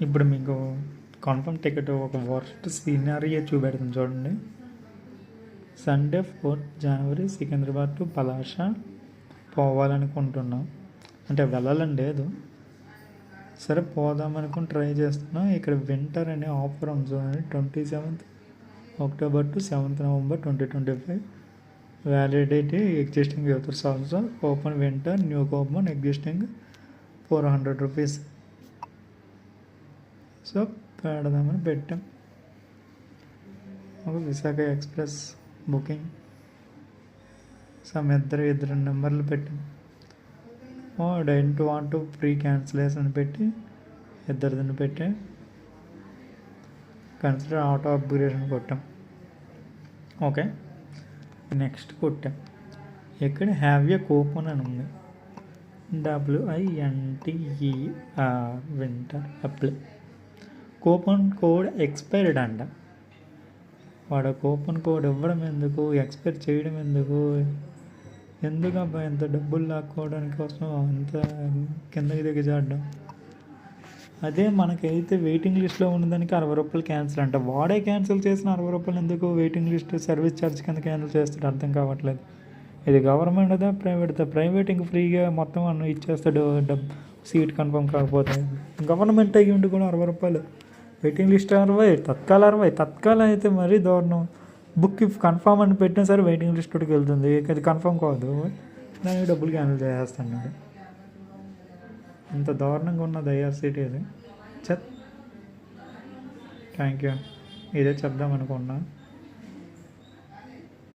ఇప్పుడు మీకు confirm ticket ఒక వర్స్ట్ సీనరీ చూపెడుతుంది చూడండి. Sunday 4th January Secunderabad to Palasa పోవాలనుకుంటున్నాం. అంటే వెళ్ళాలని లేదు, సరే పోదాం అనుకుని ట్రై చేస్తున్నాం. ఇక్కడ వింటర్ అనే ఆఫర్ ఉంది చూడండి. 27th October to 7th November 2025. Validity existing users also. Open winter new coupon existing 400 rupees. So పెడదామని పెట్టాం. ఒక విశాఖ ఎక్స్ప్రెస్ బుకింగ్ ఇద్దరు నెంబర్లు పెట్టాం. డెంట్ వాంట్ ఫ్రీ క్యాన్సిలేషన్ పెట్టి ఇద్దరిని పెట్టి కన్సిడర్ ఆటో అప్గ్రేడేషన్ కొట్టాం. ఓకే, నెక్స్ట్ కొట్టాం. ఇక్కడ హ్యావ్ ఏ కూపన్ అని ఉంది. WINTER winter apply. Coupon code expired అంట. వాడు కూపన్ కోడ్ ఇవ్వడం ఎందుకు, ఎక్స్పైర్ చేయడం ఎందుకు, ఎందుకబ్బా ఎంత డబ్బులు లాక్కోవడానికి కోసం అంత కిందకి దిగజాడడం. అదే మనకైతే వెయిటింగ్ లిస్ట్లో ఉన్నదానికి 60 రూపాయలు క్యాన్సిల్ అంట. వాడే క్యాన్సిల్ చేసిన 60 రూపాయలు ఎందుకు వెయిటింగ్ లిస్ట్ సర్వీస్ ఛార్జ్ కింద క్యాన్సిల్ చేస్తాడు, అర్థం కావట్లేదు. ఇది గవర్నమెంట్దా ప్రైవేట్దా? ప్రైవేట్ ఇంక ఫ్రీగా మొత్తం అన్న ఇచ్చేస్తాడు సీట్ కన్ఫర్మ్ కాకపోతే. గవర్నమెంట్ అయ్యి ఉండి కూడా 60 రూపాయలు. వెయిటింగ్ లిస్ట్ 60, తత్కాల అయితే మరీ దారుణం. బుక్ ఇఫ్ కన్ఫర్మ్ అని పెట్టినా సరే వెయిటింగ్ లిస్ట్కి వెళ్తుంది, అది కన్ఫర్మ్ కాదు, దానికి డబ్బులు క్యాన్సిల్ చేసేస్తున్నాడు. ఇంత దారుణంగా ఉన్నది ఐఆర్సీటీ అది. థ్యాంక్ యూ, ఇదే చెప్దాం అనుకున్నా.